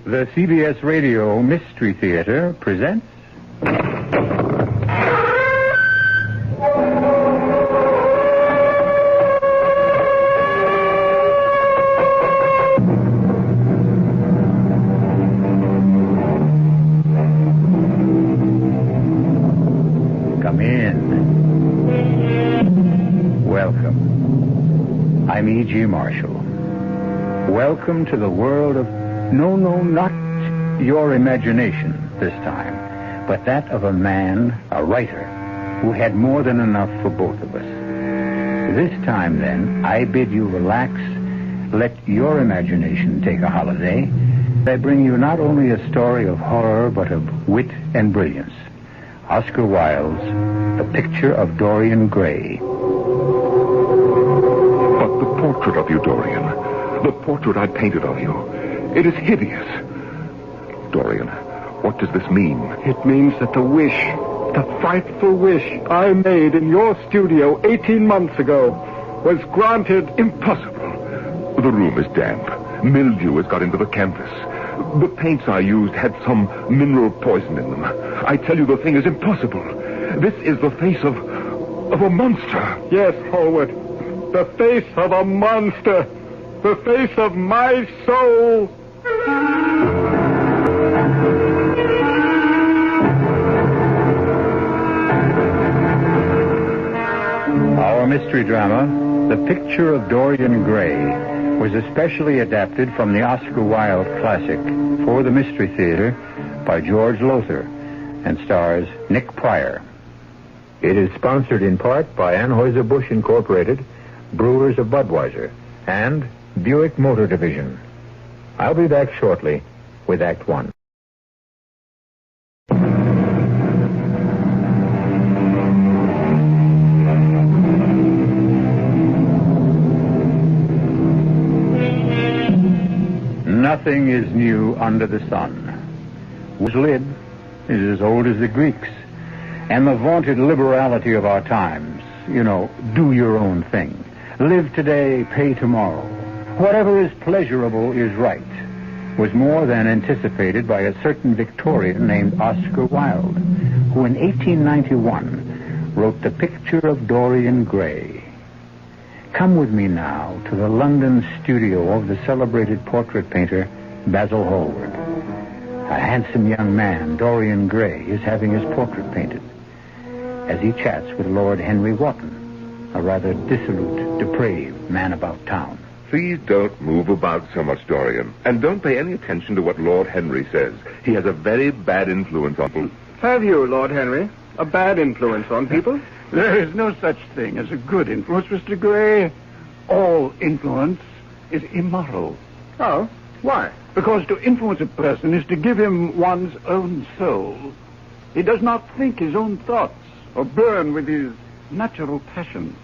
The CBS Radio Mystery Theater presents... Come in. Welcome. I'm E.G. Marshall. Welcome to the world of... No, not your imagination this time, but that of a man, a writer, who had more than enough for both of us. This time, then, I bid you relax, let your imagination take a holiday. I bring you not only a story of horror, but of wit and brilliance. Oscar Wilde's The Picture of Dorian Gray. But the portrait of you, Dorian, the portrait I painted of you, it is hideous. Dorian, what does this mean? It means that the wish, the frightful wish I made in your studio 18 months ago was granted. Impossible. The room is damp. Mildew has got into the canvas. The paints I used had some mineral poison in them. I tell you, the thing is impossible. This is the face of a monster. Yes, Hallward. The face of a monster. The face of my soul. Our mystery drama, The Picture of Dorian Gray, was especially adapted from the Oscar Wilde classic for the Mystery Theater by George Lowther and stars Nick Pryor. It is sponsored in part by Anheuser-Busch Incorporated, Brewers of Budweiser, and Buick Motor Division. I'll be back shortly with Act One. Nothing is new under the sun. Whose lid is as old as the Greeks, and the vaunted liberality of our times. You know, do your own thing. Live today, pay tomorrow. Whatever is pleasurable is right, was more than anticipated by a certain Victorian named Oscar Wilde, who in 1891 wrote The Picture of Dorian Gray. Come with me now to the London studio of the celebrated portrait painter Basil Hallward. A handsome young man, Dorian Gray, is having his portrait painted as he chats with Lord Henry Wotton, a rather dissolute, depraved man about town. Please don't move about so much, Dorian. And don't pay any attention to what Lord Henry says. He has a very bad influence on people. Have you, Lord Henry, a bad influence on people? There is no such thing as a good influence, Mr. Gray. All influence is immoral. Oh, why? Because to influence a person is to give him one's own soul. He does not think his own thoughts or burn with his natural passions.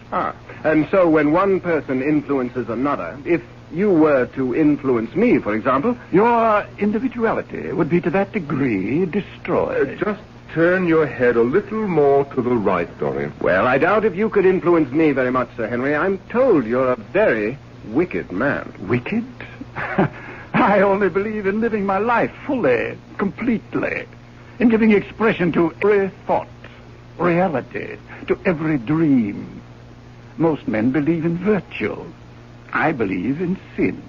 And so when one person influences another, if you were to influence me, for example... Your individuality would be to that degree destroyed. Just turn your head a little more to the right, Dorian. Well, I doubt if you could influence me very much, Sir Henry. I'm told you're a very wicked man. Wicked? I only believe in living my life fully, completely, in giving expression to every thought, reality, to every dream. Most men believe in virtue. I believe in sin.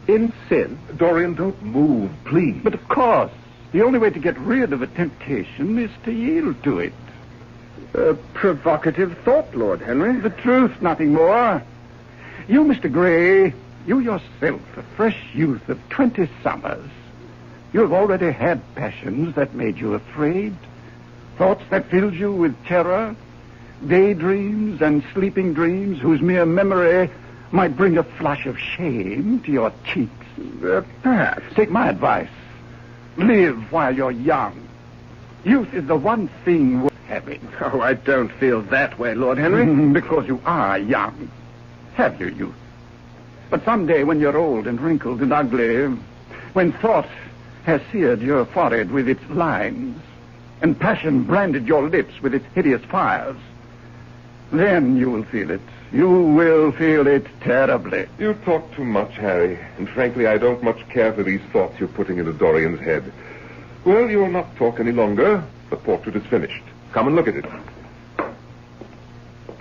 In sin? Dorian, don't move, please. But of course, the only way to get rid of a temptation is to yield to it. A provocative thought, Lord Henry. The truth, nothing more. You, Mr. Gray, you yourself, a fresh youth of 20 summers, you have already had passions that made you afraid, thoughts that filled you with terror, daydreams and sleeping dreams whose mere memory might bring a flush of shame to your cheeks. Perhaps. Take my advice. Live while you're young. Youth is the one thing worth having. Oh, I don't feel that way, Lord Henry. Because you are young. Have your youth. But someday when you're old and wrinkled and ugly, when thought has seared your forehead with its lines, and passion branded your lips with its hideous fires, then you will feel it You will feel it terribly. You talk too much, Harry, and frankly, I don't much care for these thoughts you're putting into Dorian's head. Well, you'll not talk any longer. The portrait is finished. Come and look at it.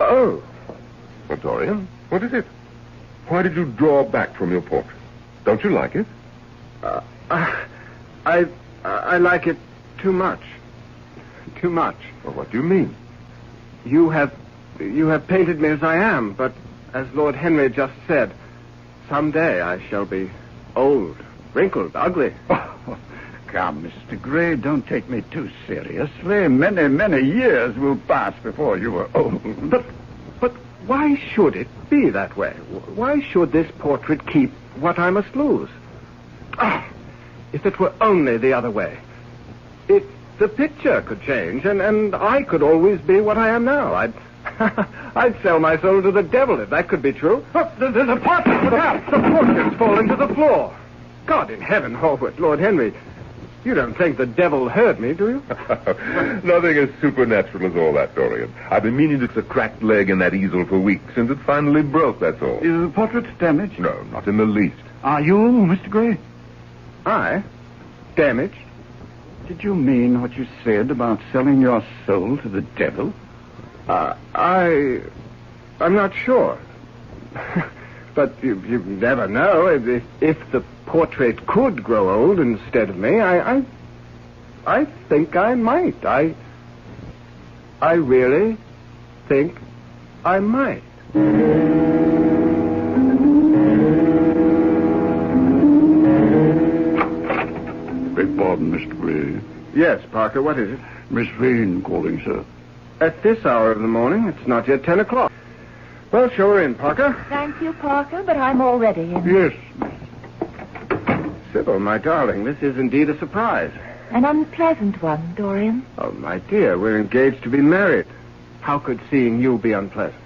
Oh. Well, Dorian, what is it? Why did you draw back from your portrait? Don't you like it? I like it too much. Too much. Well, what do you mean? You have painted me as I am, but as Lord Henry just said, someday I shall be old, wrinkled, ugly. Oh, come, Mr. Gray, don't take me too seriously. Many, many years will pass before you are old. But why should it be that way? Why should this portrait keep what I must lose? Ah, if it were only the other way. If the picture could change, and I could always be what I am now. I'd sell my soul to the devil if that could be true. Look, there's a portrait. Look out. The portrait's fallen to the floor. God in heaven, Hallward, Lord Henry, you don't think the devil heard me, do you? Nothing as supernatural as all that, Dorian. I've been meaning to fix a cracked leg in that easel for weeks, and it finally broke, that's all. Is the portrait damaged? No, not in the least. Are you, Mr. Gray? I? Damaged? Did you mean what you said about selling your soul to the devil? I'm not sure. But you never know. If the portrait could grow old instead of me, I think I might. I really think I might. Beg pardon, Mr. Gray. Yes, Parker, what is it? Miss Vane calling, sir. At this hour of the morning, it's not yet 10 o'clock. Well, show her in, Parker. Thank you, Parker, but I'm already in. Yes. Sybil, my darling, this is indeed a surprise. An unpleasant one, Dorian. Oh, my dear, we're engaged to be married. How could seeing you be unpleasant?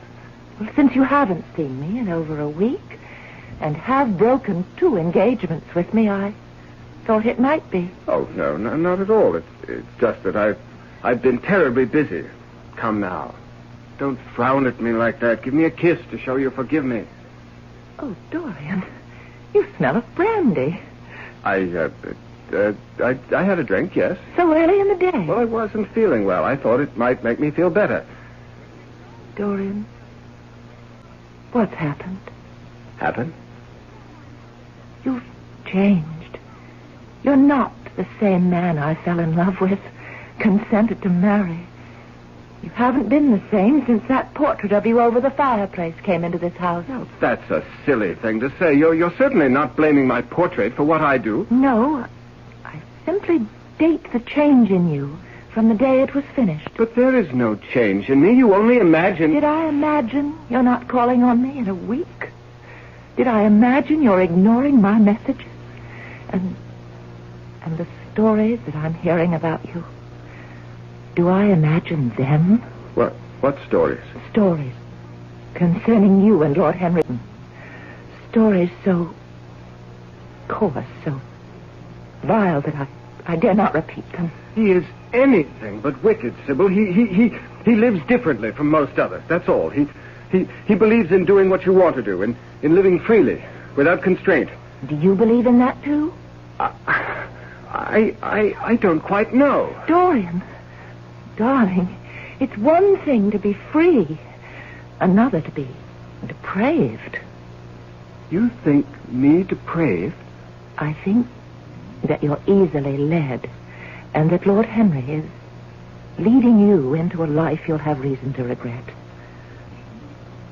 Well, since you haven't seen me in over a week and have broken 2 engagements with me, I thought it might be. Oh, no, not at all. It's just that I've been terribly busy. Come now. Don't frown at me like that. Give me a kiss to show you forgive me. Oh, Dorian, you smell of brandy. I had a drink, yes. So early in the day. Well, I wasn't feeling well. I thought it might make me feel better. Dorian, what's happened? Happened? You've changed. You're not the same man I fell in love with, consented to marry. You haven't been the same since that portrait of you over the fireplace came into this house. Now, that's a silly thing to say. You're certainly not blaming my portrait for what I do. No, I simply date the change in you from the day it was finished. But there is no change in me. You only imagine... Did I imagine you're not calling on me in a week? Did I imagine you're ignoring my messages? And the stories that I'm hearing about you? Do I imagine them? What stories? Stories concerning you and Lord Henry. Stories so coarse, so vile that I dare not repeat them. He is anything but wicked, Sybil. He lives differently from most others. That's all. He believes in doing what you want to do, in living freely, without constraint. Do you believe in that too? I don't quite know. Dorian, darling, it's one thing to be free, another to be depraved. You think me depraved? I think that you're easily led, and that Lord Henry is leading you into a life you'll have reason to regret.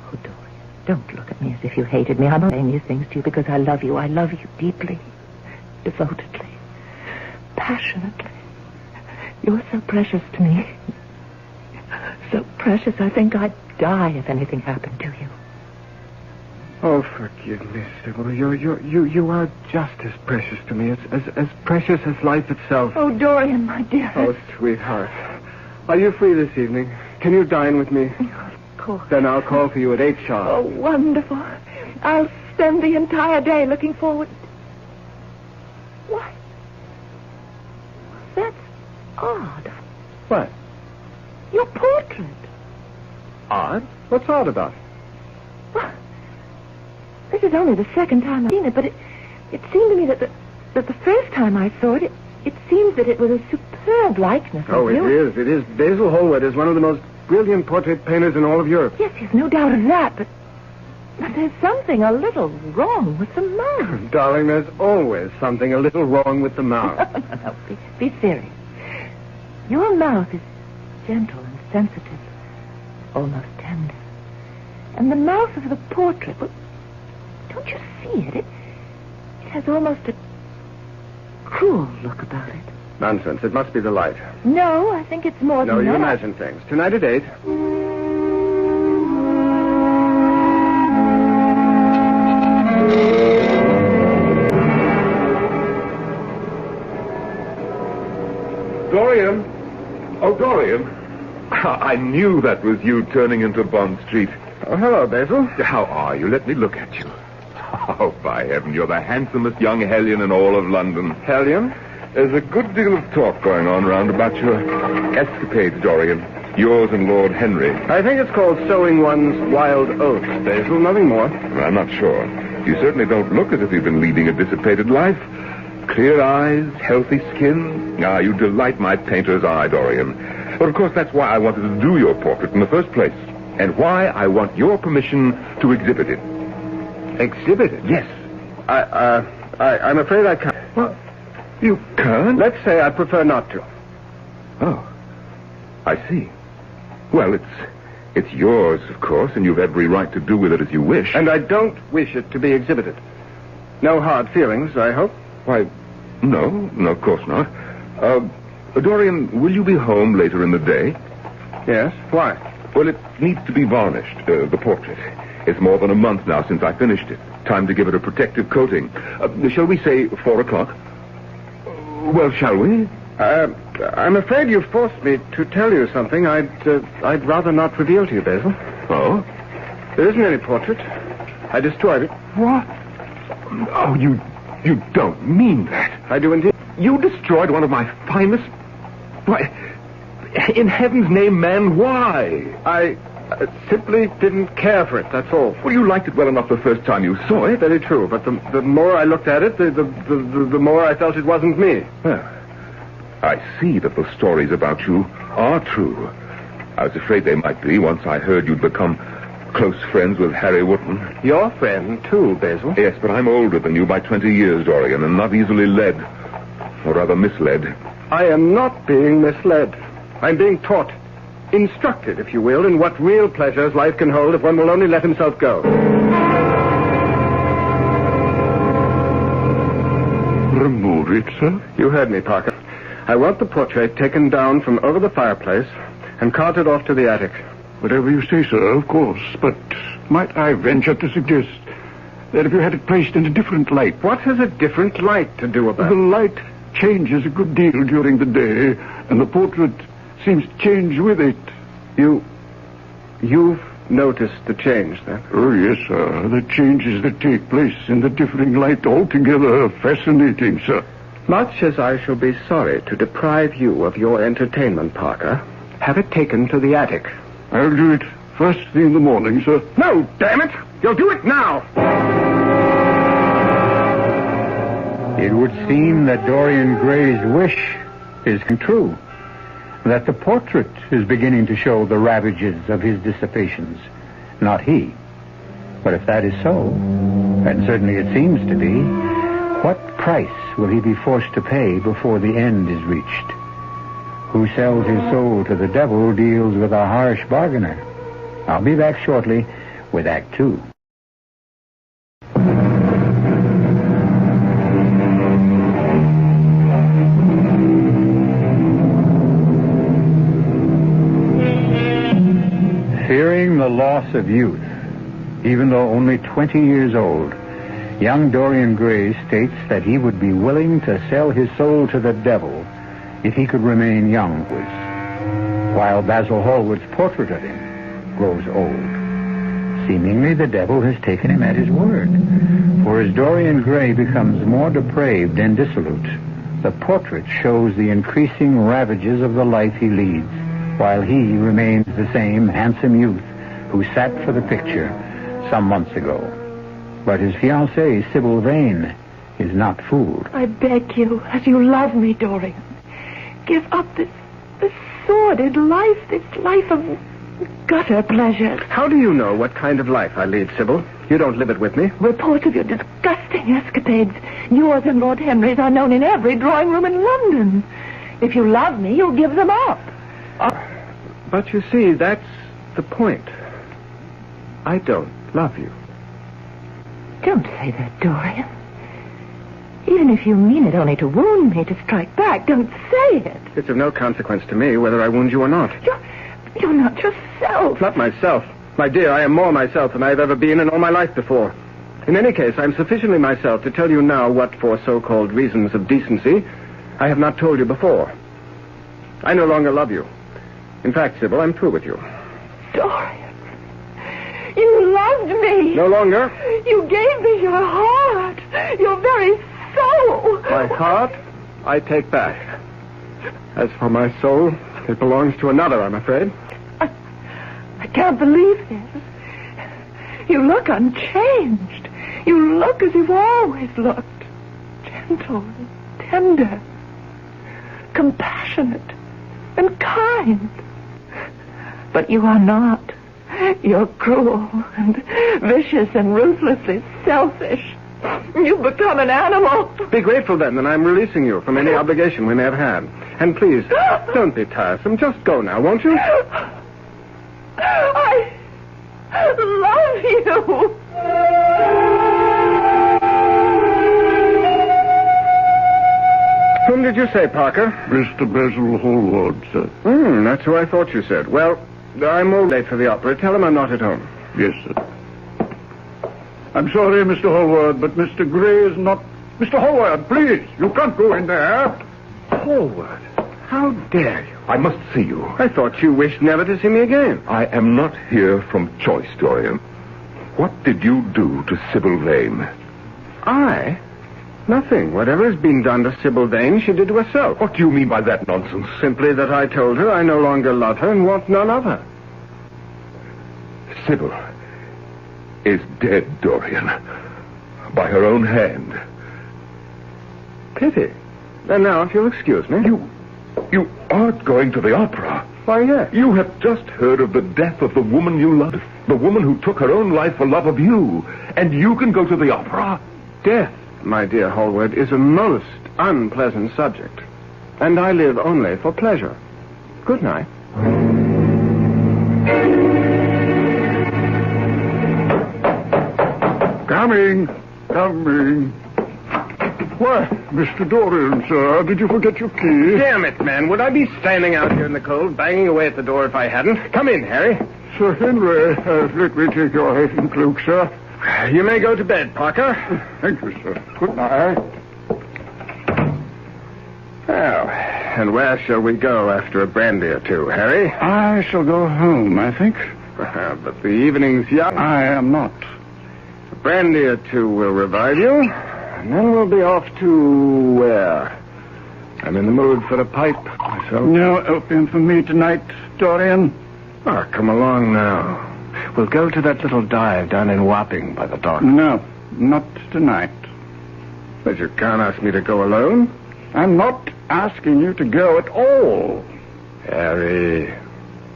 Oh, Dorian, don't look at me as if you hated me. I'm not saying these things to you because I love you. I love you deeply, devotedly, passionately. You're so precious to me. So precious, I think I'd die if anything happened to you. Oh, forgive me, Sybil. You are just as precious to me, as precious as life itself. Oh, Dorian, my dear. Oh, sweetheart. Are you free this evening? Can you dine with me? Of course. Then I'll call for you at 8 sharp. Oh, wonderful. I'll spend the entire day looking forward. What? That's odd. What? Your portrait. Odd? What's odd about it? This is only the second time I've seen it, but it seemed to me that the first time I saw it, it seems that it was a superb likeness Oh, of you. It is. Basil Hallward is one of the most brilliant portrait painters in all of Europe. Yes, no doubt of that, but there's something a little wrong with the mouth. Darling, there's always something a little wrong with the mouth. No, be serious. Your mouth is gentle and sensitive, almost tender. And the mouth of the portrait, well, don't you see it? It has almost a cruel look about it. Nonsense. It must be the light. No, I think it's more No, than you that. imagine things. Tonight at 8. Dorian? Oh, Dorian. I knew that was you turning into Bond Street. Oh, hello, Basil. How are you? Let me look at you. Oh, by heaven, you're the handsomest young hellion in all of London. Hellion? There's a good deal of talk going on round about your escapades, Dorian. Yours and Lord Henry. I think it's called sowing one's wild oats, Basil. Nothing more. Well, I'm not sure. You certainly don't look as if you've been leading a dissipated life. Clear eyes, healthy skin. Ah, you delight my painter's eye, Dorian. But of course, that's why I wanted to do your portrait in the first place. And why I want your permission to exhibit it. Exhibit it? Yes. I'm afraid I can't. Well, you can't? Let's say I prefer not to. Oh, I see. Well, it's yours, of course, and you've every right to do with it as you wish. And I don't wish it to be exhibited. No hard feelings, I hope. Why, no, of course not. Dorian, will you be home later in the day? Yes. Why? Well, it needs to be varnished, the portrait. It's more than a month now since I finished it. Time to give it a protective coating. Shall we say 4 o'clock? Well, shall we? I'm afraid you've forced me to tell you something I'd rather not reveal to you, Basil. Oh? There isn't any portrait. I destroyed it. What? Oh, you don't mean that. I do indeed. You destroyed one of my finest... Why, in heaven's name, man, why? I simply didn't care for it, that's all. Well, you liked it well enough the first time you saw it. Very true, but the more I looked at it, the more I felt it wasn't me. Well, I see that the stories about you are true. I was afraid they might be once I heard you'd become close friends with Harry Wotton. Your friend, too, Basil. Yes, but I'm older than you by 20 years, Dorian, and not easily led. Or rather, misled. I am not being misled. I'm being taught, instructed, if you will, in what real pleasures life can hold if one will only let himself go. Remove it, sir? You heard me, Parker. I want the portrait taken down from over the fireplace and carted off to the attic. Whatever you say, sir, of course. But might I venture to suggest that if you had it placed in a different light... What has a different light to do about The it? light changes a good deal during the day, and the portrait seems to change with it. You've noticed the change, then? Oh, yes, sir. The changes that take place in the differing light altogether fascinating, sir. Much as I shall be sorry to deprive you of your entertainment, Parker, have it taken to the attic. I'll do it first thing in the morning, sir. No, damn it! You'll do it now! It would seem that Dorian Gray's wish is true, that the portrait is beginning to show the ravages of his dissipations, not he. But if that is so, and certainly it seems to be, what price will he be forced to pay before the end is reached? Who sells his soul to the devil deals with a harsh bargainer. I'll be back shortly with Act 2. Fearing the loss of youth, even though only 20 years old, young Dorian Gray states that he would be willing to sell his soul to the devil if he could remain young, while Basil Hallward's portrait of him grows old. Seemingly the devil has taken him at his word, for as Dorian Gray becomes more depraved and dissolute, the portrait shows the increasing ravages of the life he leads, while he remains the same handsome youth who sat for the picture some months ago. But his fiancée, Sybil Vane, is not fooled. I beg you, as you love me, Dorian, give up this sordid life, this life of gutter pleasures. How do you know what kind of life I lead, Sybil? You don't live it with me. Reports of your disgusting escapades, yours and Lord Henry's, are known in every drawing room in London. If you love me, you'll give them up. But you see, that's the point. I don't love you. Don't say that, Dorian. Even if you mean it only to wound me, to strike back, don't say it. It's of no consequence to me whether I wound you or not. You're not yourself. Not myself. My dear, I am more myself than I've ever been in all my life before. In any case, I'm sufficiently myself to tell you now what, for so-called reasons of decency, I have not told you before. I no longer love you. In fact, Sybil, I'm through with you. Dorian, you loved me. No longer. You gave me your heart, your very soul. My heart, I take back. As for my soul, it belongs to another, I'm afraid. I can't believe this. You look unchanged. You look as you've always looked. Gentle, tender, compassionate, and kind. But you are not. You're cruel and vicious and ruthlessly selfish. You've become an animal. Be grateful, then, that I'm releasing you from any obligation we may have had. And please, don't be tiresome. Just go now, won't you? I love you. Whom did you say, Parker? Mr. Basil Hallward, sir. That's who I thought you said. Well, I'm all late for the opera. Tell him I'm not at home. Yes, sir. I'm sorry, Mr. Hallward, but Mr. Gray is not... Mr. Hallward, please, you can't go in there. Hallward, how dare you? I must see you. I thought you wished never to see me again. I am not here from choice, Dorian. What did you do to Sybil Vane? I? Nothing. Whatever has been done to Sybil Vane, she did to herself. What do you mean by that nonsense? Simply that I told her I no longer love her and want none of her. Sybil is dead, Dorian. By her own hand. Pity. And now, if you'll excuse me... You aren't going to the opera. Why, yes. You have just heard of the death of the woman you loved. The woman who took her own life for love of you. And you can go to the opera. Death, my dear Hallward, is a most unpleasant subject. And I live only for pleasure. Good night. Coming. Why, Mr. Dorian, sir, did you forget your key? Damn it, man. Would I be standing out here in the cold, banging away at the door if I hadn't? Come in, Harry. Sir Henry, let me take your hat and cloak, sir. You may go to bed, Parker. Thank you, sir. Good night. Well, and where shall we go after a brandy or two, Harry? I shall go home, I think. But the evening's young. I am not. A brandy or two will revive you, and then we'll be off to where? I'm in the mood for a pipe myself. No opium for me tonight, Dorian. Oh, come along now. We'll go to that little dive down in Wapping by the dock. No, not tonight. But you can't ask me to go alone. I'm not asking you to go at all. Harry,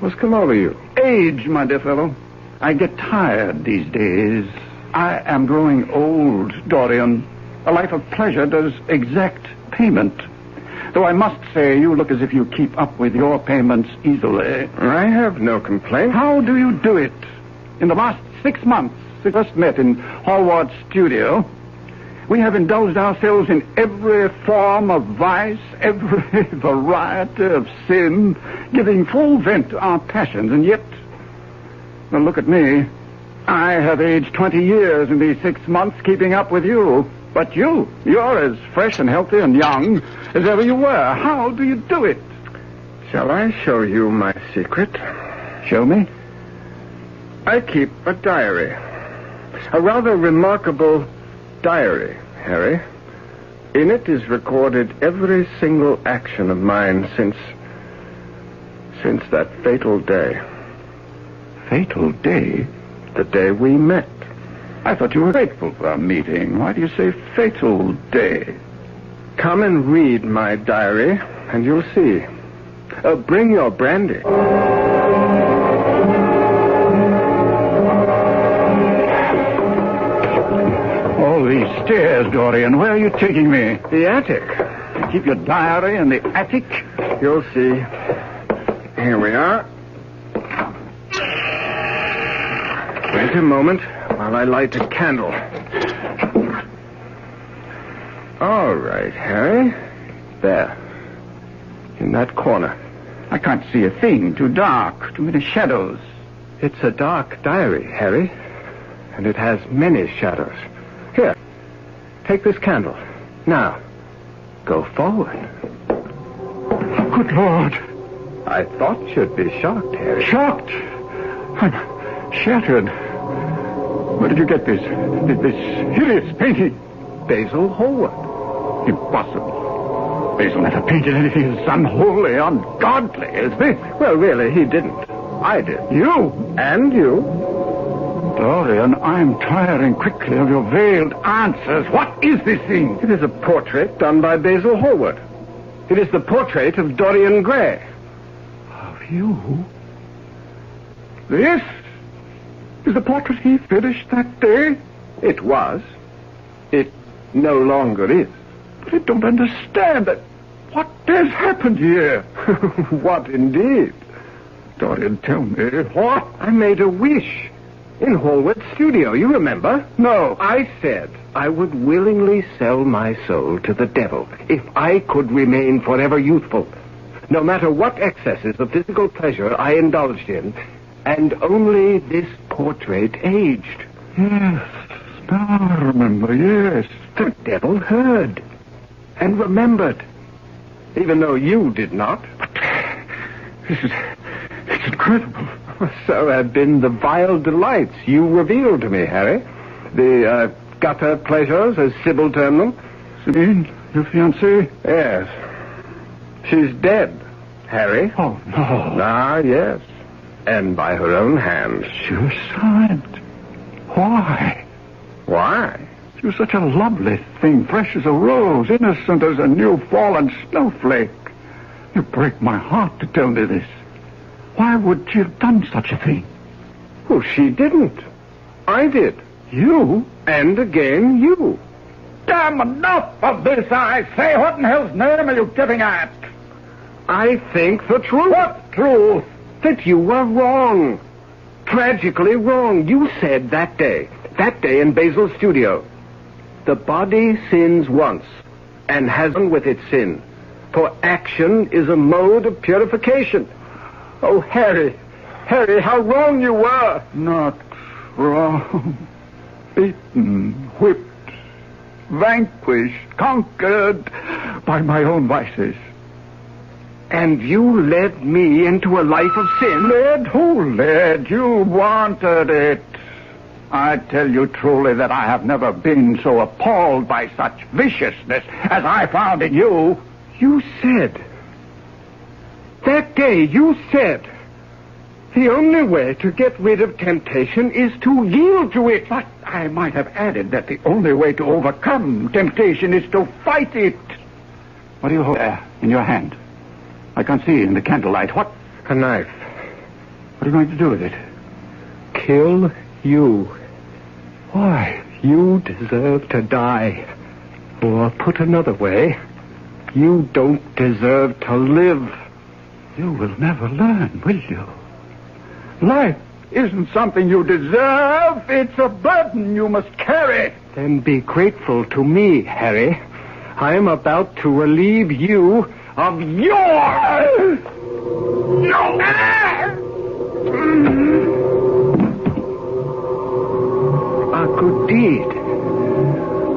what's come over you? Age, my dear fellow. I get tired these days. I am growing old, Dorian. A life of pleasure does exact payment. Though I must say, you look as if you keep up with your payments easily. I have no complaint. How do you do it? In the last 6 months, we first met in Hallward's studio, we have indulged ourselves in every form of vice, every variety of sin, giving full vent to our passions, and yet, well, look at me. I have aged 20 years in these 6 months keeping up with you. But you're as fresh and healthy and young as ever you were. How do you do it? Shall I show you my secret? Show me. I keep a diary. A rather remarkable diary, Harry. In it is recorded every single action of mine since that fatal day. Fatal day? The day we met. I thought you were grateful for our meeting. Why do you say fatal day? Come and read my diary, and you'll see. Bring your brandy. All these stairs, Dorian. Where are you taking me? The attic. You keep your diary in the attic? You'll see. Here we are. Wait a moment while I light a candle. All right, Harry. There. In that corner. I can't see a thing. Too dark. Too many shadows. It's a dark diary, Harry. And it has many shadows. Here. Take this candle. Now, go forward. Good Lord. I thought you'd be shocked, Harry. Shocked? I'm shattered. Where did you get this hideous painting? Basil Hallward. Impossible. Basil never painted anything as unholy, ungodly as this. Well, really, he didn't. I did. You? And you. Dorian, I'm tiring quickly of your veiled answers. What is this thing? It is a portrait done by Basil Hallward. It is the portrait of Dorian Gray. Of you? This is the portrait he finished that day? It was. It no longer is. But I don't understand that. What has happened here? What indeed? Dorian, tell me, what? I made a wish in Hallward's studio, you remember? No. I said I would willingly sell my soul to the devil if I could remain forever youthful, no matter what excesses of physical pleasure I indulged in, and only this portrait aged. Yes, now I remember, yes. The devil heard and remembered, even though you did not. But it's incredible. So have been the vile delights you revealed to me, Harry. The gutter pleasures, as Sybil termed them. Sabine, your fiancée? Yes. She's dead, Harry. Oh, no. Ah, yes. And by her own hand. Suicide? Why? Why? She was such a lovely thing, fresh as a rose, innocent as a new fallen snowflake. You break my heart to tell me this. Why would she have done such a thing? Well, she didn't. I did. You? And again, you. Damn, enough of this, I say. What in hell's name are you getting at? I think the truth. What truth? That you were wrong. Tragically wrong. You said that day in Basil's studio, the body sins once and has done with its sin, for action is a mode of purification. Oh, Harry, how wrong you were. Not wrong. Beaten, whipped, vanquished, conquered by my own vices. And you led me into a life of sin? Led? Who led? You wanted it. I tell you truly that I have never been so appalled by such viciousness as I found in you. You said... That day you said the only way to get rid of temptation is to yield to it. But I might have added that the only way to overcome temptation is to fight it. What do you hold there in your hand? I can't see in the candlelight. What? A knife. What are you going to do with it? Kill you. Why? You deserve to die. Or put another way, you don't deserve to live. You will never learn, will you? Life isn't something you deserve. It's a burden you must carry. Then be grateful to me, Harry. I am about to relieve you of your... No! A good deed.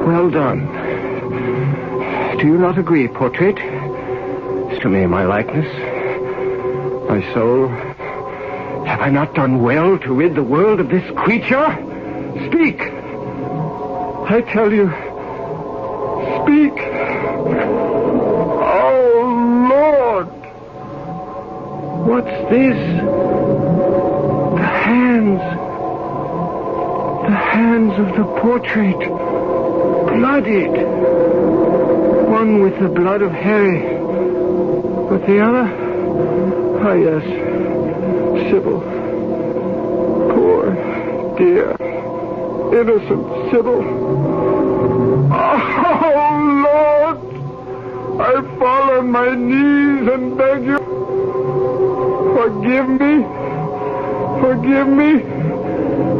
Well done. Do you not agree, portrait? To me, my likeness... My soul, have I not done well to rid the world of this creature? Speak! I tell you, speak! Oh, Lord! What's this? The hands of the portrait. Bloodied. One with the blood of Harry. But the other? Ah, yes. Sybil. Poor, dear, innocent Sybil. Oh, Lord! I fall on my knees and beg you. Forgive me. Forgive me.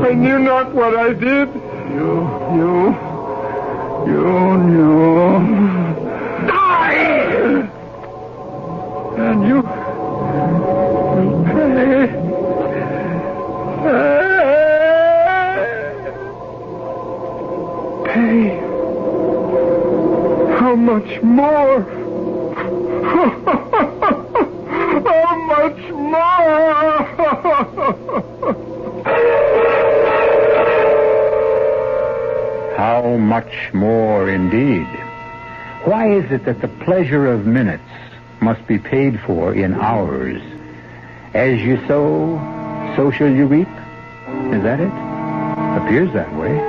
I knew not what I did. You knew. Die! And you will pay. Pay. How much more? How much more? How much more indeed? Why is it that the pleasure of minutes must be paid for in hours? As you sow, so shall you reap? Is that it? Appears that way.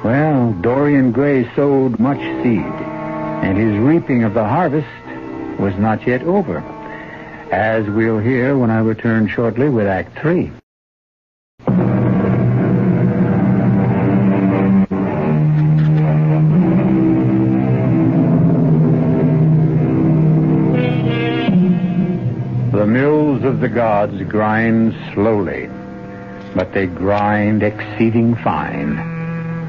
Well, Dorian Gray sowed much seed, and his reaping of the harvest was not yet over, as we'll hear when I return shortly with Act 3. The mills of the gods grind slowly, but they grind exceeding fine,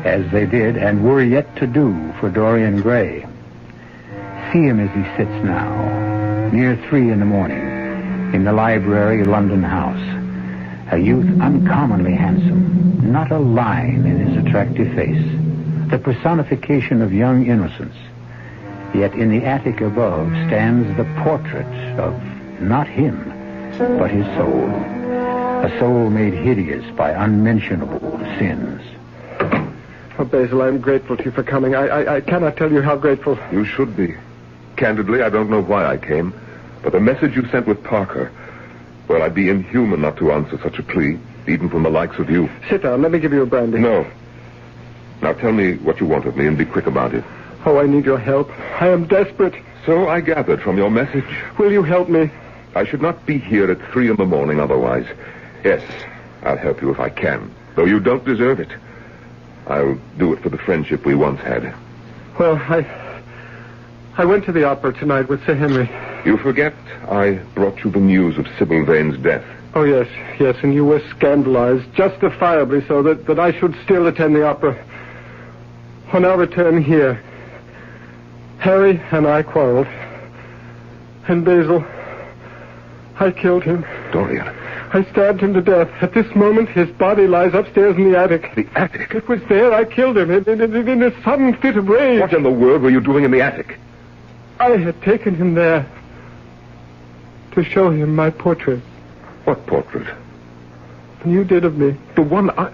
as they did and were yet to do for Dorian Gray. See him as he sits now, near 3 in the morning, in the library London house. A youth uncommonly handsome, not a line in his attractive face, the personification of young innocence. Yet in the attic above stands the portrait of not him, but his soul. A soul made hideous by unmentionable sins. Oh, Basil, I'm grateful to you for coming. I cannot tell you how grateful. You should be. Candidly, I don't know why I came, but the message you sent with Parker, well, I'd be inhuman not to answer such a plea, even from the likes of you. Sit down. Let me give you a brandy. No. Now tell me what you want of me and be quick about it. Oh, I need your help. I am desperate. So I gathered from your message. Will you help me? I should not be here at 3 in the morning otherwise. Yes, I'll help you if I can, though you don't deserve it. I'll do it for the friendship we once had. Well, I went to the opera tonight with Sir Henry. You forget I brought you the news of Sybil Vane's death. Oh, yes, and you were scandalized, justifiably so, that I should still attend the opera. On our return here, Harry and I quarreled. And Basil, I killed him. Dorian. I stabbed him to death. At this moment, his body lies upstairs in the attic. The attic? It was there I killed him, in a sudden fit of rage. What in the world were you doing in the attic? I had taken him there to show him my portrait. What portrait? You did of me. The one I...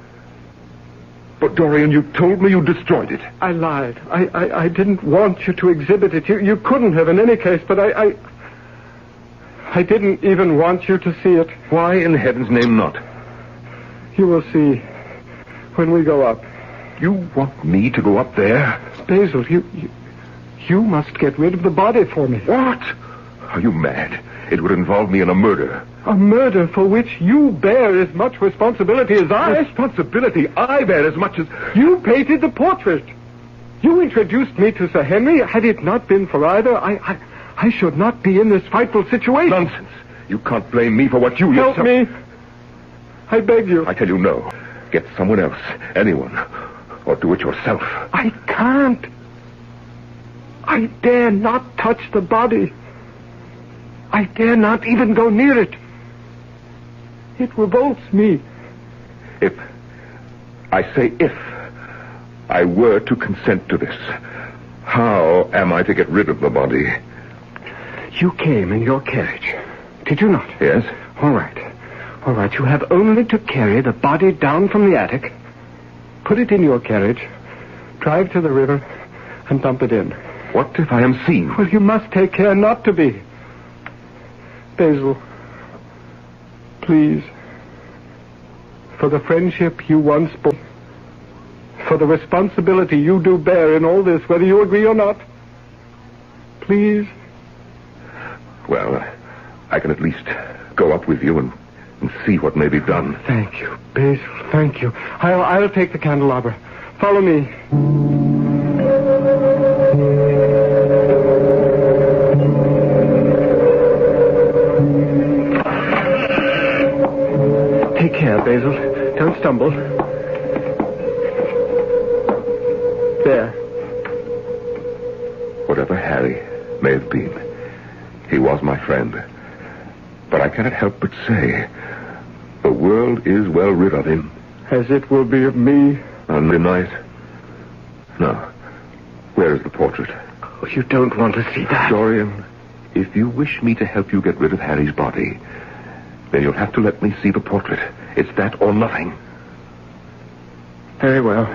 But, Dorian, you told me you destroyed it. I lied. I didn't want you to exhibit it. You couldn't have in any case, but I didn't even want you to see it. Why in heaven's name not? You will see when we go up. You want me to go up there? Basil, you must get rid of the body for me. What? Are you mad? It would involve me in a murder. A murder for which you bear as much responsibility as I. Responsibility? I bear as much as... You painted the portrait. You introduced me to Sir Henry. Had it not been for either, I should not be in this frightful situation. Nonsense. You can't blame me for what you yourself... Help me. I beg you. I tell you no. Get someone else. Anyone. Or do it yourself. I can't. I dare not touch the body. I dare not even go near it. It revolts me. If I were to consent to this, how am I to get rid of the body? You came in your carriage, did you not? Yes. All right. You have only to carry the body down from the attic, put it in your carriage, drive to the river, and dump it in. What if I am seen? Well, you must take care not to be. Basil, please, for the friendship you once bore, for the responsibility you do bear in all this, whether you agree or not. Please? Well, I can at least go up with you and see what may be done. Thank you, Basil. Thank you. I'll take the candelabra. Follow me. Take care, Basil. Don't stumble. There. Whatever Harry may have been, he was my friend. But I cannot help but say, the world is well rid of him. As it will be of me. On midnight? No. Where is the portrait? Oh, you don't want to see that. Dorian, if you wish me to help you get rid of Harry's body, then you'll have to let me see the portrait. It's that or nothing. Very well.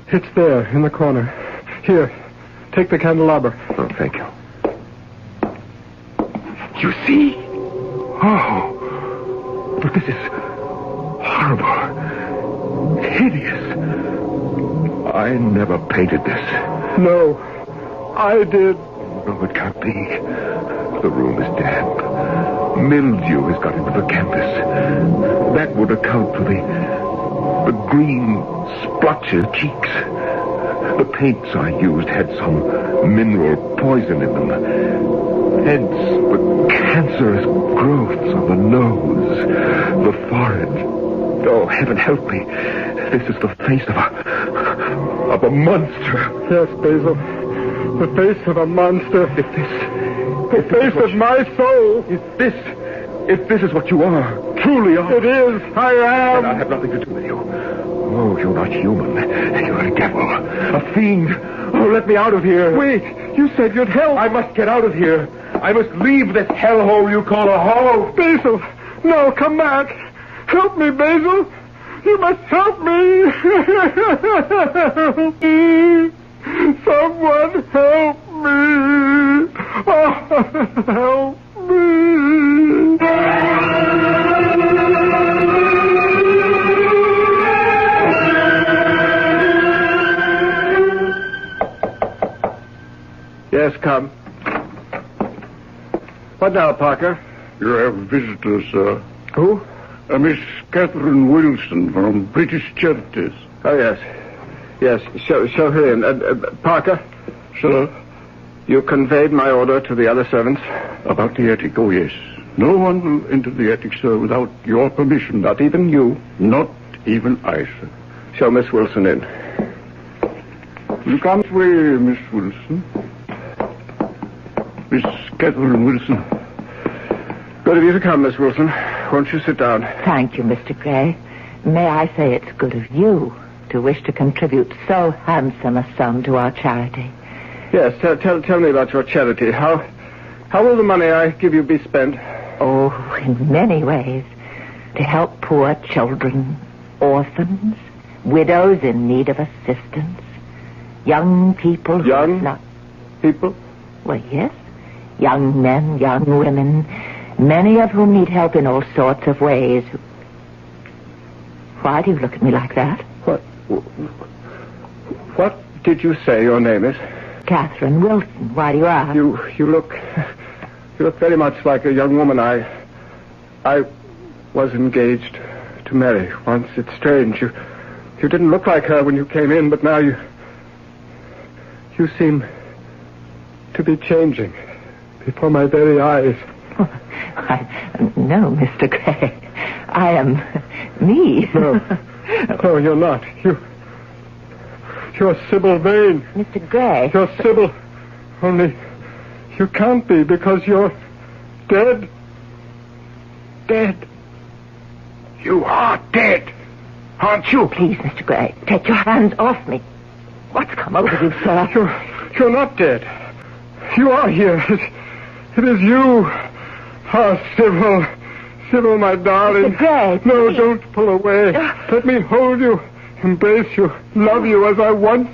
It's there, in the corner. Here, take the candelabra. Oh, thank you. You see? Oh, but this is horrible. Hideous. I never painted this. No, I did. No, it can't be. The room is damp. Mildew has got into the canvas. That would account for the green splotches cheeks. The paints I used had some mineral poison in them. Hence the cancerous growths on the nose, the forehead. Oh, heaven help me. This is the face of a monster. Yes, Basil. The face of a monster. The face of my soul. If this is what you are, truly are. It is. I am. And I have nothing to do with you. Oh, you're not human. You're a devil. A fiend. Oh, let me out of here. Wait. You said you'd help. I must get out of here. I must leave this hellhole you call a home. Basil. No, come back. Help me, Basil. You must help me. Help me. Someone help me. Oh, help me. Yes, come. What now, Parker? You have visitors, sir. Who? Miss Catherine Wilson from British Charities. Oh, yes. Yes, show her in. Parker? Sir? You conveyed my order to the other servants? About the attic, oh, yes. No one will enter the attic, sir, without your permission. Not even you? Not even I, sir. Show Miss Wilson in. You come this way, Miss Wilson. Miss Catherine Wilson. Good of you to come, Miss Wilson. Won't you sit down? Thank you, Mr. Gray. May I say it's good of you to wish to contribute so handsome a sum to our charity. Yes, tell me about your charity. How will the money I give you be spent? Oh, in many ways. To help poor children, orphans, widows in need of assistance, young people who... Young people? Well, yes. Young men, young women, many of whom need help in all sorts of ways. Why do you look at me like that? What did you say your name is? Catherine Wilson. Why do you ask? You look very much like a young woman I was engaged to marry once. It's strange. You didn't look like her when you came in, but now you seem to be changing before my very eyes. No, Mr. Gray. I am me. No, you're not. You're Sybil Vane. Mr. Gray. You're Sybil. Only you can't be because you're dead. Dead. You are dead, aren't you? Please, Mr. Gray, take your hands off me. What's come over you, sir? You're not dead. You are here. It is you. Ah, Sybil. Sybil, my darling. Mr. Gray, no, please. Don't pull away. Let me hold you, embrace you, love you as I once...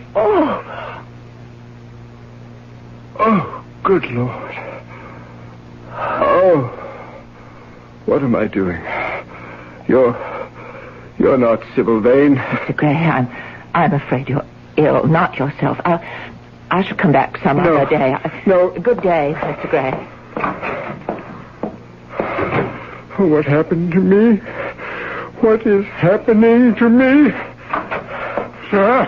Oh, good Lord. Oh, what am I doing? You're You're not Sybil Vane. Mr. Gray, I'm afraid you're ill, not yourself. I shall come back some other day. No. Good day, Mr. Gray. What happened to me? What is happening to me? Sir,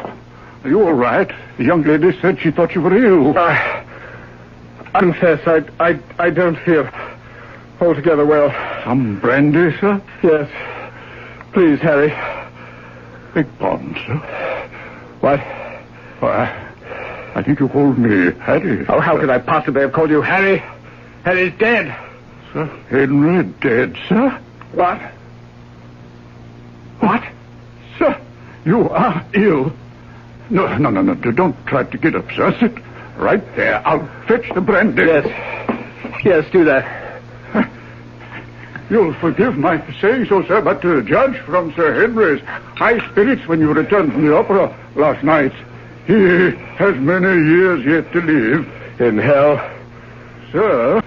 are you all right? The young lady said she thought you were ill. I confess, I don't feel altogether well. Some brandy, sir? Yes. Please, Harry. Beg pardon, sir. What? Why, I think you called me Harry. Oh, how could I possibly have called you Harry? Harry's dead. Sir, Henry dead, sir? What? What? Sir, you are ill. No, don't try to get up, sir. Sit right there. I'll fetch the brandy. Yes, do that. You'll forgive my saying so, sir, but to judge from Sir Henry's high spirits when you returned from the opera last night, he has many years yet to live. In hell? Sir,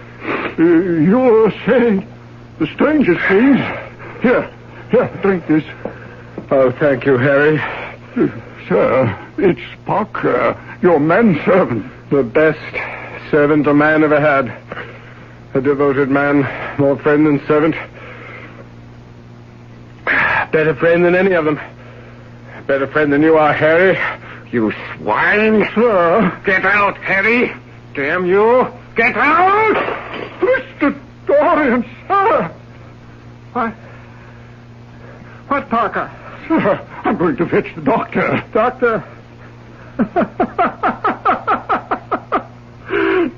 you're saying the strangest things. Here, drink this. Oh, thank you, Harry. Sir, it's Parker, your manservant. The best servant a man ever had. A devoted man, more friend than servant. Better friend than any of them. Better friend than you are, Harry. You swine. Sir. Get out, Harry. Damn you. Get out! Mr. Dorian, sir. What, Parker? Sir, I'm going to fetch the doctor. Doctor?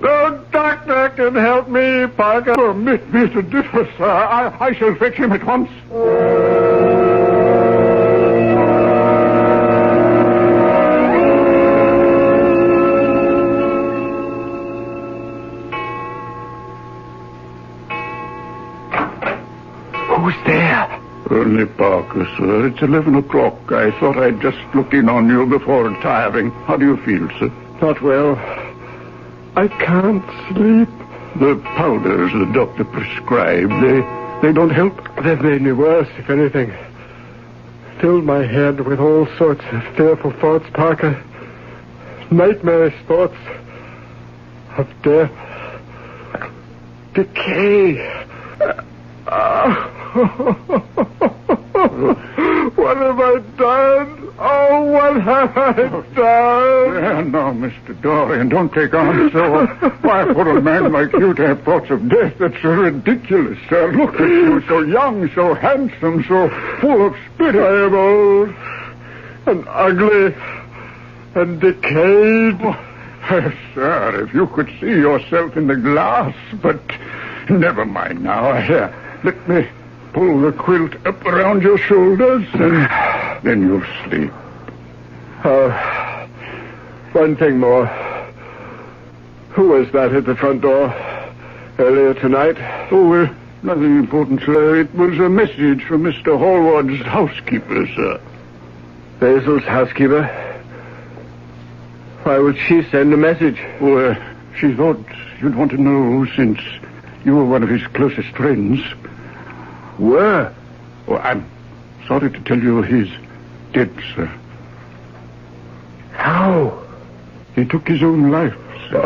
No doctor can help me, Parker. Permit me to differ, sir. I shall fetch him at once. Who's there? Only Parker, sir. It's 11 o'clock. I thought I'd just look in on you before retiring. How do you feel, sir? Not well. I can't sleep. The powders the doctor prescribed, they don't help? They've made me worse, if anything. Filled my head with all sorts of fearful thoughts, Parker. Nightmarish thoughts of death. Decay. What have I done? Oh, what have I done? No, Mr. Dorian, don't take on so. Why, for a man like you to have thoughts of death, that's ridiculous, sir. Look at you, so young, so handsome, so full of spirit. I am old and ugly and decayed. Sir, if you could see yourself in the glass, but never mind now. Here, let me pull the quilt up around your shoulders, and then you'll sleep. One thing more. Who was that at the front door earlier tonight? Oh, nothing important, sir. It was a message from Mr. Hallward's housekeeper, sir. Basil's housekeeper? Why would she send a message? Oh, she thought you'd want to know, since you were one of his closest friends. Where? Oh, I'm sorry to tell you he's dead, sir. How? He took his own life, sir.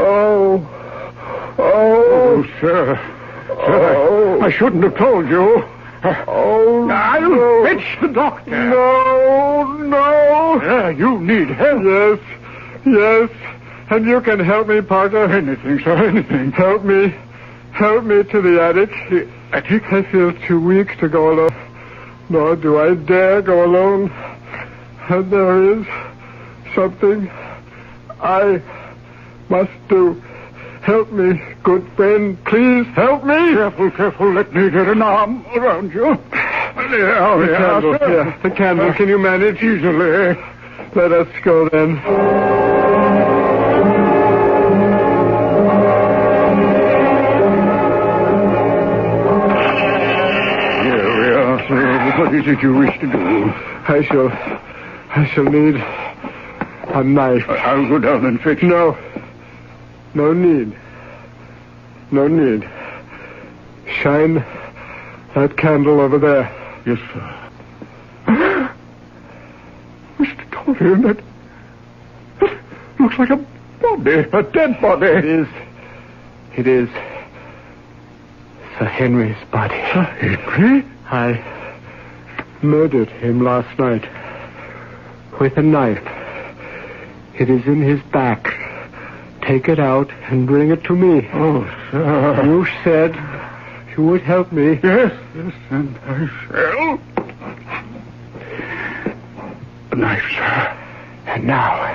Oh, sir. Sir, I shouldn't have told you. Oh, I'll fetch the doctor. No. You need help. Yes. And you can help me, Parker. Anything, sir, anything. Help me to the attic. The attic? I feel too weak to go alone. Nor do I dare go alone. And there is something I must do. Help me, good friend. Please help me. Careful. Let me get an arm around you. The candle. Can you manage? Easily. Let us go then. Here we are, sir. What is it you wish to do? I shall need a knife. I'll go down and fetch. No need. Shine that candle over there. Yes, sir. Dorian, it looks like a body, a dead body. It is Sir Henry's body. Sir Henry? I murdered him last night with a knife. It is in his back. Take it out and bring it to me. Oh, sir. You said you would help me. Yes, and I shall. A knife, sir. And now,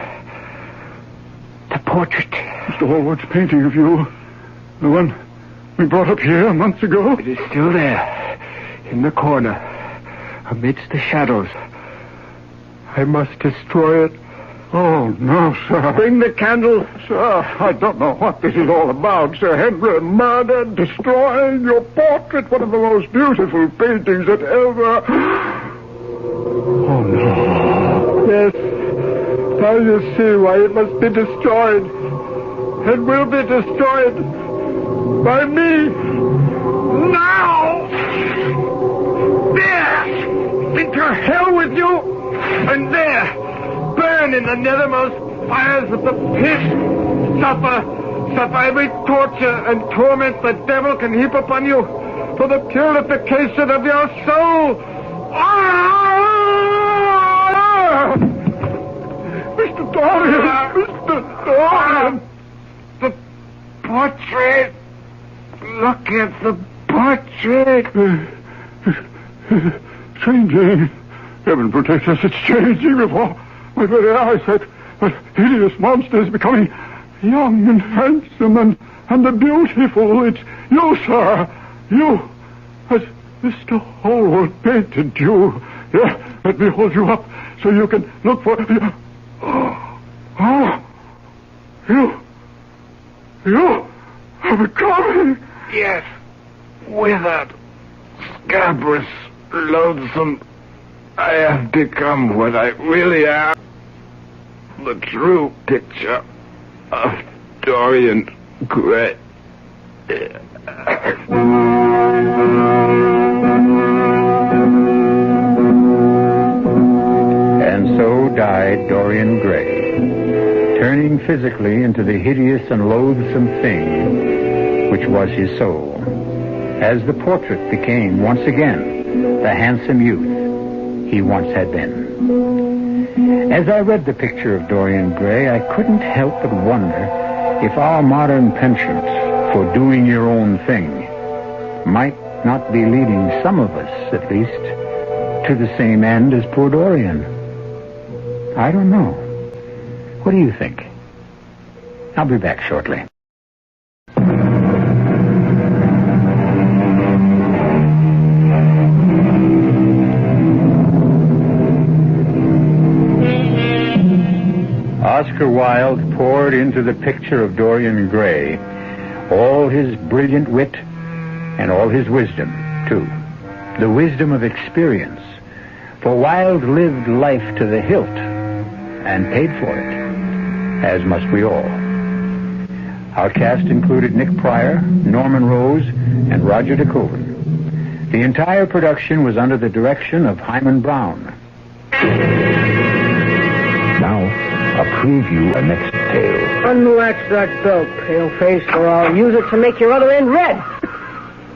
the portrait. Mr. Hallward's painting of you. The one we brought up here months ago. It is still there, in the corner, amidst the shadows. I must destroy it. Oh, no, sir. Bring the candle. Sir, I don't know what this is all about. Sir Henry murdered, destroying your portrait, one of the most beautiful paintings that ever... Oh, no. Yes. Now you see why it must be destroyed. It will be destroyed by me. Now! There! Into hell with you! And there! Burn in the nethermost fires of the pit. Suffer every torture and torment the devil can heap upon you for the purification of your soul. Mr. Dorian! Mr. Dorian! The portrait. Look at the portrait. Changing. Heaven protect us, it's changing before my very eyes. That hideous monster is becoming young and handsome and beautiful. It's you, sir. You, as Mr. Hallward painted you. Here, let me hold you up so you can look for... Oh, you are becoming... Yes, withered, scabrous, loathsome. I have become what I really am. The true picture of Dorian Gray. And so died Dorian Gray, turning physically into the hideous and loathsome thing which was his soul, as the portrait became once again the handsome youth he once had been. As I read the picture of Dorian Gray, I couldn't help but wonder if our modern penchant for doing your own thing might not be leading some of us, at least, to the same end as poor Dorian. I don't know. What do you think? I'll be back shortly. Oscar Wilde poured into the picture of Dorian Gray all his brilliant wit and all his wisdom, too. The wisdom of experience. For Wilde lived life to the hilt and paid for it, as must we all. Our cast included Nick Pryor, Norman Rose, and Roger de Koven. The entire production was under the direction of Himan Brown. Now, a preview of next tale. Unwax that belt, pale face, or I'll use it to make your other end red.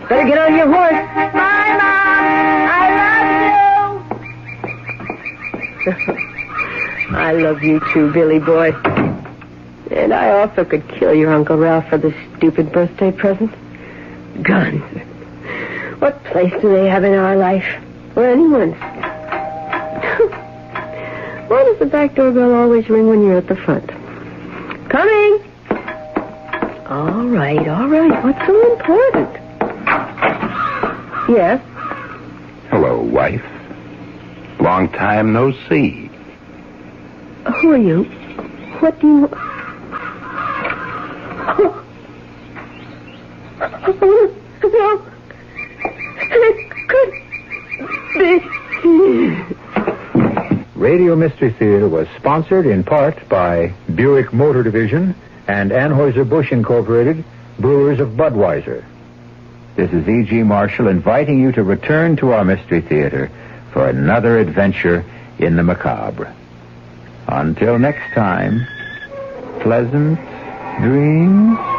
Better get on your horse. Bye, Mom. I love you. I love you too, Billy boy. And I also could kill your Uncle Ralph for this stupid birthday present. Guns. What place do they have in our life? Or anyone's? Why does the back doorbell always ring when you're at the front? Coming! All right. What's so important? Yes? Hello, wife. Long time no see. Who are you? What do you... No. It could be... Radio Mystery Theater was sponsored in part by Buick Motor Division and Anheuser-Busch Incorporated, Brewers of Budweiser. This is E.G. Marshall inviting you to return to our Mystery Theater for another adventure in the macabre. Until next time, pleasant dreams.